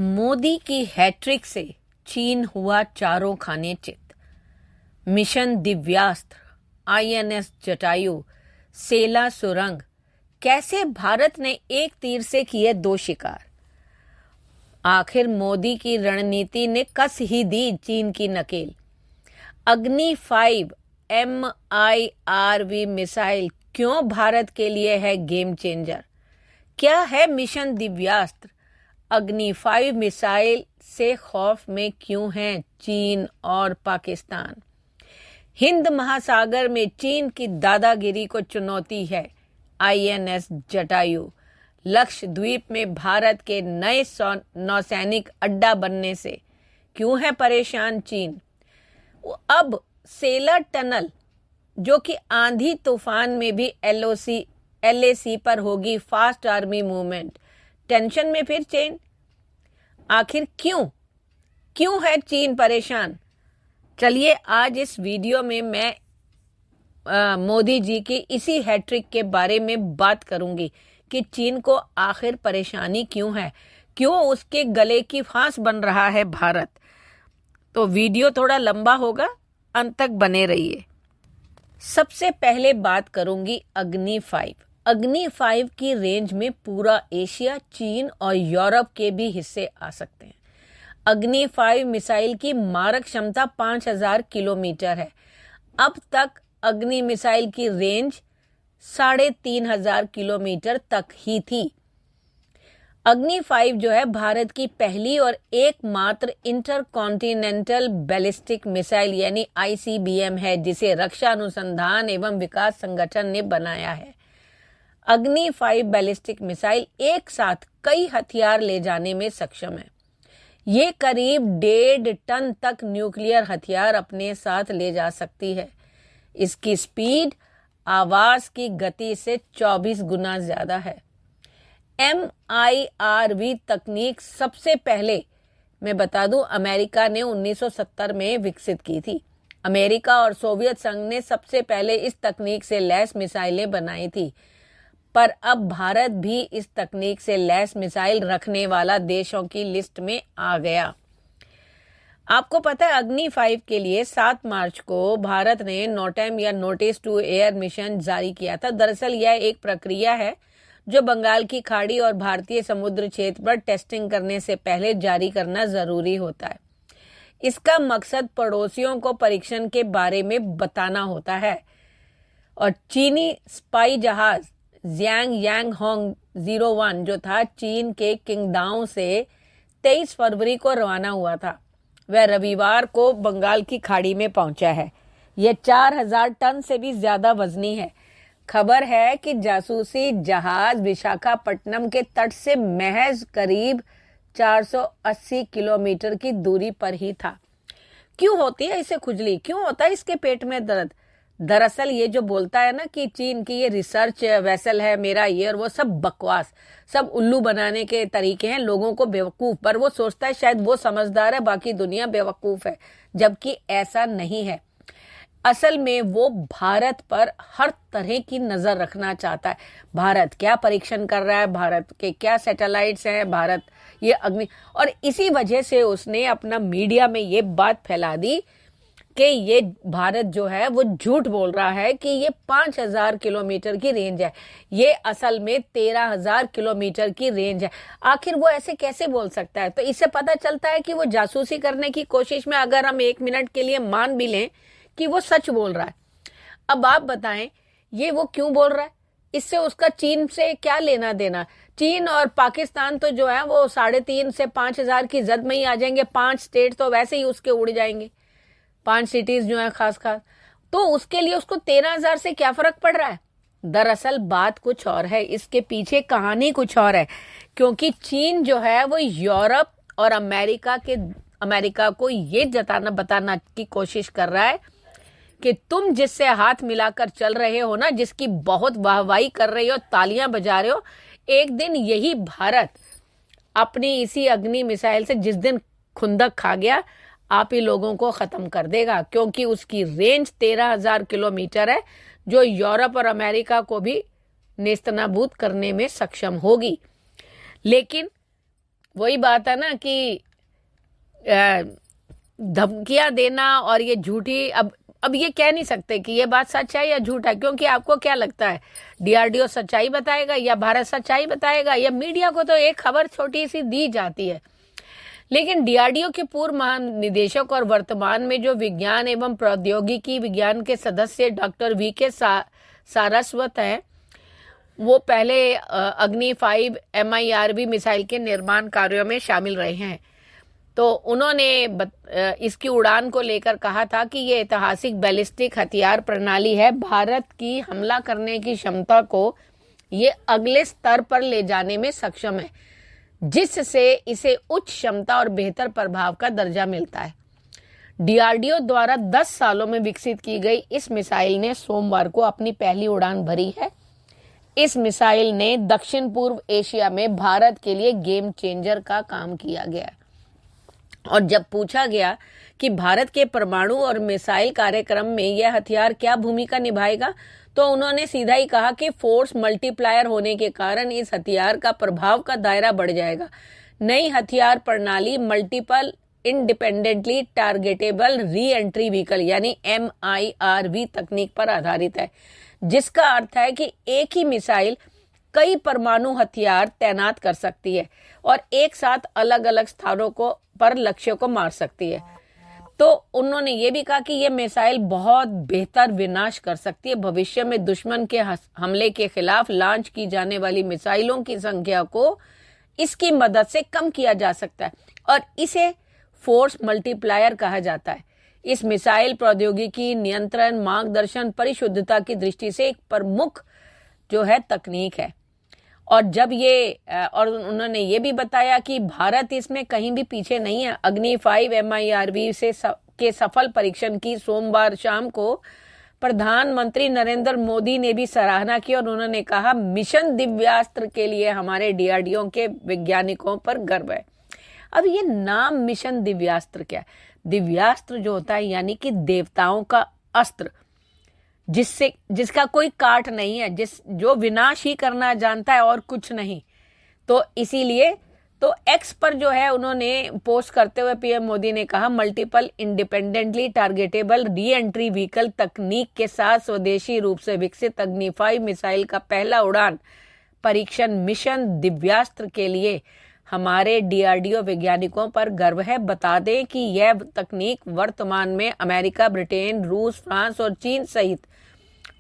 मोदी की हैट्रिक से चीन हुआ चारों खाने चित। मिशन दिव्यास्त्र, आईएनएस जटायु, सेला सुरंग, कैसे भारत ने एक तीर से किए दो शिकार। आखिर मोदी की रणनीति ने कस ही दी चीन की नकेल। अग्नि 5 MIRV मिसाइल क्यों भारत के लिए है गेम चेंजर। क्या है मिशन दिव्यास्त्र। अग्नि 5 मिसाइल से खौफ में क्यों हैं चीन और पाकिस्तान। हिंद महासागर में चीन की दादागिरी को चुनौती है आईएनएस जटायु। लक्षद्वीप में भारत के नए नौसैनिक अड्डा बनने से क्यों है परेशान चीन। अब सेला टनल जो कि आंधी तूफान में भी LAC पर होगी फास्ट आर्मी मूवमेंट, टेंशन में फिर चीन। आखिर क्यों है चीन परेशान। चलिए आज इस वीडियो में मैं मोदी जी की इसी हैट्रिक के बारे में बात करूंगी कि चीन को आखिर परेशानी क्यों है, क्यों उसके गले की फांस बन रहा है भारत। तो वीडियो थोड़ा लंबा होगा, अंत तक बने रहिए। सबसे पहले बात करूंगी अग्नि 5। अग्नि 5 की रेंज में पूरा एशिया, चीन और यूरोप के भी हिस्से आ सकते हैं। अग्नि 5 मिसाइल की मारक क्षमता 5000 किलोमीटर है। अब तक अग्नि मिसाइल की रेंज 3500 किलोमीटर तक ही थी। अग्नि 5 जो है भारत की पहली और एकमात्र इंटरकॉन्टिनेंटल बैलिस्टिक मिसाइल यानी ICBM है, जिसे रक्षा अनुसंधान एवं विकास संगठन ने बनाया है। अग्नि 5 बैलिस्टिक मिसाइल एक साथ कई हथियार ले जाने में सक्षम है। ये करीब 1.5 टन तक न्यूक्लियर हथियार अपने साथ ले जा सकती है। इसकी स्पीड आवाज की गति से 24 गुना ज्यादा है। MIRV तकनीक सबसे पहले मैं बता दूं अमेरिका ने 1970 में विकसित की थी। अमेरिका और सोवियत संघ ने सबसे पहले इस तकनीक से लैस मिसाइलें बनाई थी, पर अब भारत भी इस तकनीक से लैस मिसाइल रखने वाला देशों की लिस्ट में आ गया। आपको पता है अग्नि 5 के लिए 7 मार्च को भारत ने नोटेम या नोटिस टू एयर मिशन जारी किया था। दरअसल यह एक प्रक्रिया है जो बंगाल की खाड़ी और भारतीय समुद्र क्षेत्र पर टेस्टिंग करने से पहले जारी करना जरूरी होता है। इसका मकसद पड़ोसियों को परीक्षण के बारे में बताना होता है। और चीनी स्पाई जहाज जियांग यांग होंग 01 जो था चीन के किंगदाओ से 23 फरवरी को रवाना हुआ था। वह रविवार को बंगाल की खाड़ी में पहुंचा है। यह 4000 टन से भी ज्यादा वजनी है। खबर है कि जासूसी जहाज विशाखापट्टनम के तट से महज करीब 480 किलोमीटर की दूरी पर ही था। क्यों होती है इसे खुजली, क्यों होता है इसके पेट में दर्द। दरअसल ये जो बोलता है ना कि चीन की ये रिसर्च वेसल है मेरा ये और वो, सब बकवास, सब उल्लू बनाने के तरीके हैं, लोगों को बेवकूफ। पर वो सोचता है शायद वो समझदार है, बाकी दुनिया बेवकूफ है, जबकि ऐसा नहीं है। असल में वो भारत पर हर तरह की नजर रखना चाहता है। भारत क्या परीक्षण कर रहा है, भारत के क्या सैटेलाइट्स हैं, भारत ये अग्नि, और इसी वजह से उसने अपना मीडिया में ये बात फैला दी कि ये भारत जो है वो झूठ बोल रहा है कि ये 5000 किलोमीटर की रेंज है। ये असल में 13000 किलोमीटर की रेंज है। आखिर वो ऐसे कैसे बोल सकता है। तो इससे पता चलता है कि वो जासूसी करने की कोशिश में, अगर हम 1 मिनट के लिए मान भी लें कि वो सच बोल रहा है। अब आप बताएं ये वो क्यों बोल रहा है, इससे उसका चीन से क्या लेना देना। चीन और पाकिस्तान तो जो है वो 3.5 से 5000 की जद में ही आ जाएंगे। 5 स्टेट तो वैसे ही उसके उड़ जाएंगे, 5 सिटीज जो है खास तो उसके लिए उसको 13000 से क्या फर्क पड़ रहा है। दरअसल बात कुछ और है, इसके पीछे कहानी कुछ और है। क्योंकि चीन जो है वो यूरोप और अमेरिका को ये बताना की कोशिश कर रहा है कि तुम जिससे हाथ मिलाकर चल रहे हो ना, जिसकी बहुत वाहवाही कर रहे हो, तालियां बजा रहे हो, एक दिन यही भारत अपनी इसी अग्नि मिसाइल से जिस दिन खुंदक खा गया, आप ही लोगों को खत्म कर देगा। क्योंकि उसकी रेंज 13000 किलोमीटर है, जो यूरोप और अमेरिका को भी नेस्तनाबूद करने में सक्षम होगी। लेकिन वही बात है ना कि धमकियां देना और ये झूठी, अब ये कह नहीं सकते कि ये बात सच है या झूठ है, क्योंकि आपको क्या लगता है डीआरडीओ सच्चाई बताएगा या भारत सच्चाई बताएगा, या मीडिया को तो एक खबर छोटी सी दी जाती है। लेकिन डीआरडीओ के पूर्व महानिदेशक और वर्तमान में जो विज्ञान एवं प्रौद्योगिकी विज्ञान के सदस्य डॉक्टर वी.के. सारस्वत हैं, वो पहले अग्नि 5 MIRV मिसाइल के निर्माण कार्यों में शामिल रहे हैं। तो उन्होंने इसकी उड़ान को लेकर कहा था कि ये ऐतिहासिक बैलिस्टिक हथियार प्रणाली है, भारत की हमला करने की क्षमता को ये अगले स्तर पर ले जाने में सक्षम है, जिससे इसे उच्च क्षमता और बेहतर प्रभाव का दर्जा मिलता है। डीआरडीओ द्वारा 10 सालों में विकसित की गई इस मिसाइल ने सोमवार को अपनी पहली उड़ान भरी है। इस मिसाइल ने दक्षिण पूर्व एशिया में भारत के लिए गेम चेंजर का काम किया गया है। और जब पूछा गया कि भारत के परमाणु और मिसाइल कार्यक्रम में यह हथियार क्या भूमिका निभाएगा, तो उन्होंने सीधा ही कहा कि फोर्स मल्टीप्लायर होने के कारण इस हथियार का प्रभाव का दायरा बढ़ जाएगा। नई हथियार प्रणाली multiple independently targetable re entry vehicle यानी MIRV तकनीक पर आधारित है, जिसका अर्थ है कि एक ही मिसाइल कई परमाणु हथियार तैनात कर सकती है और एक साथ अलग अलग स्थानों को पर लक्ष्य को मार सकती है। तो उन्होंने ये भी कहा कि यह मिसाइल बहुत बेहतर विनाश कर सकती है। भविष्य में दुश्मन के हमले के खिलाफ लॉन्च की जाने वाली मिसाइलों की संख्या को इसकी मदद से कम किया जा सकता है और इसे फोर्स मल्टीप्लायर कहा जाता है। इस मिसाइल प्रौद्योगिकी नियंत्रण, मार्गदर्शन, परिशुद्धता की दृष्टि से एक प्रमुख जो है तकनीक है। और उन्होंने ये भी बताया कि भारत इसमें कहीं भी पीछे नहीं है। अग्नि 5 MIRV के सफल परीक्षण की सोमवार शाम को प्रधानमंत्री नरेंद्र मोदी ने भी सराहना की और उन्होंने कहा, मिशन दिव्यास्त्र के लिए हमारे डीआरडीओ के वैज्ञानिकों पर गर्व है। अब ये नाम मिशन दिव्यास्त्र क्या है? दिव्यास्त्र जो होता है यानी कि देवताओं का अस्त्र, जिसका कोई काट नहीं है, जो विनाश ही करना जानता है और कुछ नहीं। तो इसीलिए तो एक्स पर जो है उन्होंने पोस्ट करते हुए पीएम मोदी ने कहा, multiple independently targetable re entry vehicle तकनीक के साथ स्वदेशी रूप से विकसित अग्नि 5 मिसाइल का पहला उड़ान परीक्षण मिशन दिव्यास्त्र के लिए हमारे डीआरडीओ वैज्ञानिकों पर गर्व है। बता दें कि यह तकनीक वर्तमान में अमेरिका, ब्रिटेन, रूस, फ्रांस और चीन सहित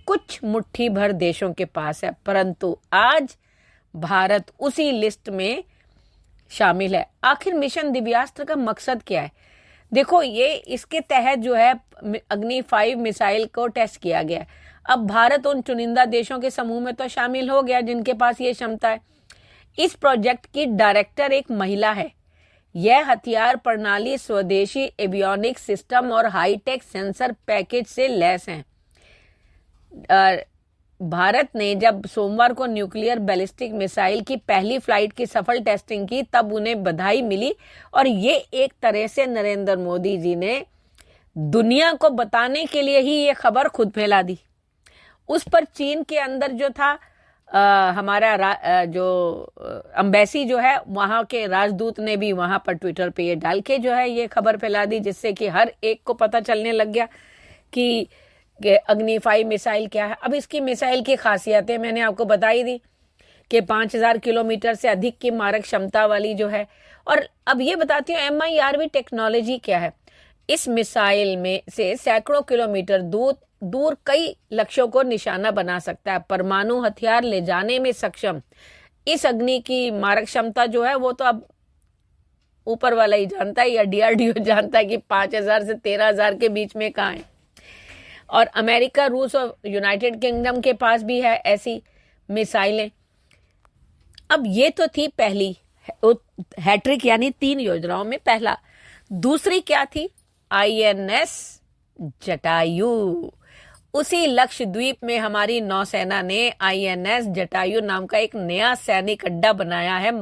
कुछ मुट्ठी भर देशों के पास है, परंतु आज भारत उसी लिस्ट में शामिल है। आखिर मिशन दिव्यास्त्र का मकसद क्या है? देखो, ये इसके तहत जो है अग्नि 5 मिसाइल को टेस्ट किया गया। अब भारत उन चुनिंदा देशों के समूह में तो शामिल हो गया जिनके पास ये क्षमता है। इस प्रोजेक्ट की डायरेक्टर एक महिला है। यह हथियार प्रणाली स्वदेशी एवियोनिक सिस्टम और हाईटेक सेंसर पैकेज से लैस है। भारत ने जब सोमवार को न्यूक्लियर बैलिस्टिक मिसाइल की पहली फ्लाइट की सफल टेस्टिंग की, तब उन्हें बधाई मिली और ये एक तरह से नरेंद्र मोदी जी ने दुनिया को बताने के लिए ही ये खबर खुद फैला दी। उस पर चीन के अंदर जो था हमारा जो एम्बेसी जो है, वहां के राजदूत ने भी वहां पर ट्विटर पे ये डाल के जो है ये खबर फैला दी, जिससे कि हर एक को पता चलने लग गया कि अग्नि 5 मिसाइल क्या है। अब इसकी मिसाइल की खासियतें मैंने आपको बताई दी कि 5000 किलोमीटर से अधिक की मारक क्षमता वाली जो है। और अब ये बताती हूँ MIRV टेक्नोलॉजी क्या है। इस मिसाइल में से सैकड़ों किलोमीटर दूर कई लक्ष्यों को निशाना बना सकता है। परमाणु हथियार ले जाने में सक्षम इस अग्नि की मारक क्षमता जो है वो तो अब ऊपर वाला ही जानता है या डीआरडीओ जानता है कि 5000 से 13000 के बीच में कहाँ है। और अमेरिका, रूस और यूनाइटेड किंगडम के पास भी है ऐसी मिसाइलें। अब ये तो थी पहली हैट्रिक यानी 3 योजनाओं में पहला। दूसरी क्या थी? INS जटायु। उसी लक्षद्वीप में हमारी नौसेना ने INS जटायु नाम का एक नया सैनिक अड्डा बनाया है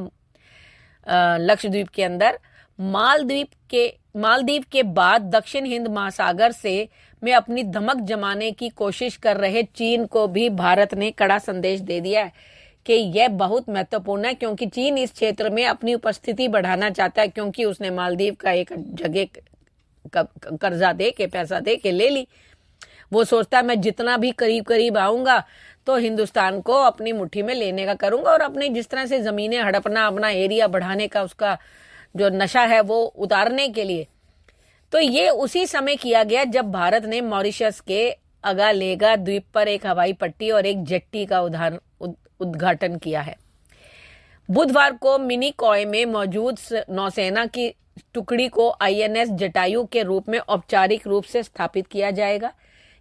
लक्षद्वीप के अंदर। मालदीव के बाद दक्षिण हिंद महासागर में अपनी धमक जमाने की कोशिश कर रहे चीन को भी भारत ने कड़ा संदेश दे दिया है कि यह बहुत महत्वपूर्ण है, क्योंकि चीन इस क्षेत्र में अपनी उपस्थिति बढ़ाना चाहता है, क्योंकि उसने मालदीव का एक जगह कर्जा दे के, पैसा दे के ले ली। वो सोचता है मैं जितना भी करीब करीब आऊंगा तो हिंदुस्तान को अपनी मुट्ठी में लेने का करूंगा, और अपनी जिस तरह से जमीनें हड़पना, अपना एरिया बढ़ाने का उसका जो नशा है वो उतारने के लिए। तो ये उसी समय किया गया जब भारत ने मॉरिशस के अगालेगा द्वीप पर एक हवाई पट्टी और एक जेट्टी का उद्घाटन किया है। बुधवार को मिनिकॉय में मौजूद नौसेना की टुकड़ी को INS जटायु के रूप में औपचारिक रूप से स्थापित किया जाएगा।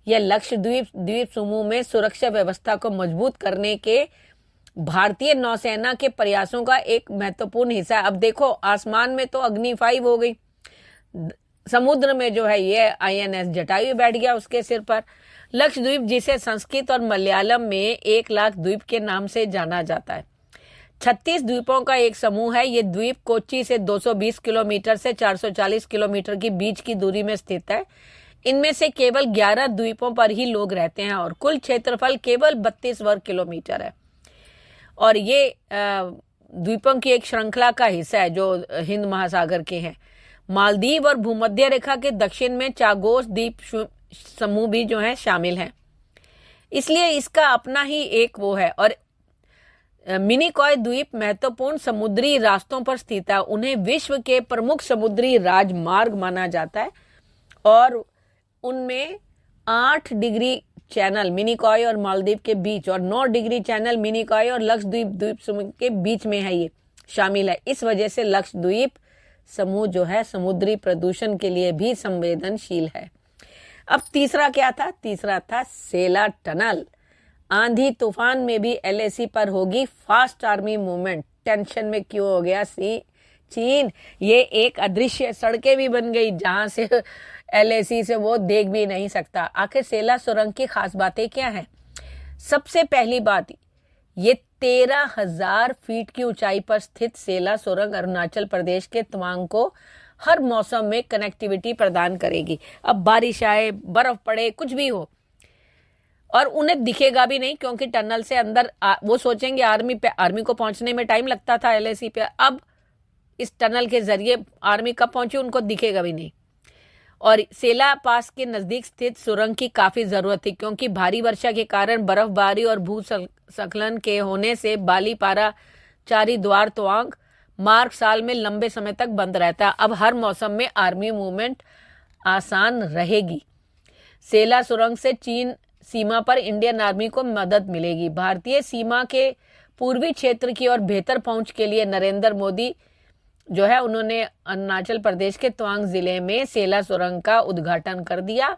यह लक्षद्वीप द्वीप समूह में सुरक्षा व्यवस्था को मजबूत करने के भारतीय नौसेना के प्रयासों का एक महत्वपूर्ण हिस्सा है। अब देखो, आसमान में तो अग्नि 5 हो गई, समुद्र में जो है ये INS जटायु बैठ गया उसके सिर पर। लक्षद्वीप, जिसे संस्कृत और मलयालम में 1 लाख द्वीप के नाम से जाना जाता है, 36 द्वीपों का एक समूह है। ये द्वीप कोच्चि से 220 किलोमीटर से 440 किलोमीटर की बीच की दूरी में स्थित है। इनमें से केवल 11 द्वीपों पर ही लोग रहते हैं और कुल क्षेत्रफल केवल 32 वर्ग किलोमीटर है। और ये द्वीपों की एक श्रृंखला का हिस्सा है जो हिंद महासागर के हैं। मालदीव और भूमध्य रेखा के दक्षिण में चागोस द्वीप समूह भी जो है शामिल है, इसलिए इसका अपना ही एक वो है। और मिनिकॉय द्वीप महत्वपूर्ण समुद्री रास्तों पर स्थित है। उन्हें विश्व के प्रमुख समुद्री राजमार्ग माना जाता है और उनमें 8 डिग्री चैनल मिनिकॉय और मालदीव के बीच और 9 डिग्री चैनल मिनिकॉय और लक्षद्वीप द्वीप समूह के बीच में है, ये शामिल है। इस वजह से लक्षद्वीप समूह जो है समुद्री प्रदूषण के लिए भी संवेदनशील है। अब तीसरा क्या था? तीसरा था सेला टनल। आंधी तूफान में भी LAC पर होगी फास्ट आर्मी मूवमेंट। टेंशन में क्यों हो गया चीन? ये एक अदृश्य सड़कें भी बन गई जहां से LAC से वो देख भी नहीं सकता। आखिर सेला सुरंग की खास बातें क्या हैं? सबसे पहली बात, ये 13,000 फीट की ऊंचाई पर स्थित सेला सुरंग अरुणाचल प्रदेश के तवांग को हर मौसम में कनेक्टिविटी प्रदान करेगी। अब बारिश आए, बर्फ पड़े, कुछ भी हो, और उन्हें दिखेगा भी नहीं, क्योंकि टनल से अंदर वो सोचेंगे आर्मी को पहुंचने में टाइम लगता था LAC पे। अब इस टनल के जरिए आर्मी कब पहुंची उनको दिखेगा भी नहीं। और सेला पास के नजदीक स्थित सुरंग की काफी जरूरत थी, क्योंकि भारी वर्षा के कारण बर्फबारी और भूस्खलन के होने से बालीपारा चारी द्वार तवांग मार्ग साल में लंबे समय तक बंद रहता है। अब हर मौसम में आर्मी मूवमेंट आसान रहेगी। सेला सुरंग से चीन सीमा पर इंडियन आर्मी को मदद मिलेगी। भारतीय सीमा के पूर्वी क्षेत्र की और बेहतर पहुंच के लिए नरेंद्र मोदी जो है उन्होंने अरुणाचल प्रदेश के तवांग जिले में सेला सुरंग का उद्घाटन कर दिया।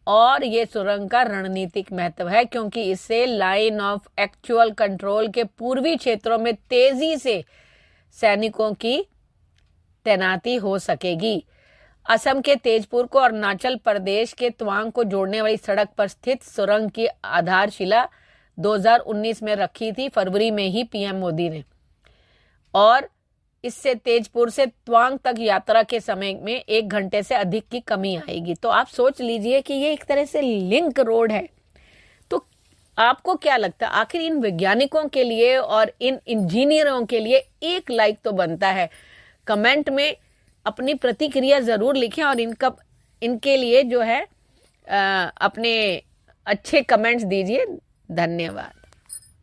और ये सुरंग का रणनीतिक महत्व है, क्योंकि इससे लाइन ऑफ एक्चुअल कंट्रोल के पूर्वी क्षेत्रों में तेजी से सैनिकों की तैनाती हो सकेगी। असम के तेजपुर को अरुणाचल प्रदेश के तवांग को जोड़ने वाली सड़क पर स्थित सुरंग की आधारशिला 2019 में रखी थी, फरवरी में ही PM मोदी ने। और इससे तेजपुर से तवांग तक यात्रा के समय में 1 घंटे से अधिक की कमी आएगी। तो आप सोच लीजिए कि ये एक तरह से लिंक रोड है। तो आपको क्या लगता है, आखिर इन वैज्ञानिकों के लिए और इन इंजीनियरों के लिए 1 लाइक तो बनता है। कमेंट में अपनी प्रतिक्रिया जरूर लिखें और इनके लिए जो है अपने अच्छे कमेंट्स दीजिए। धन्यवाद।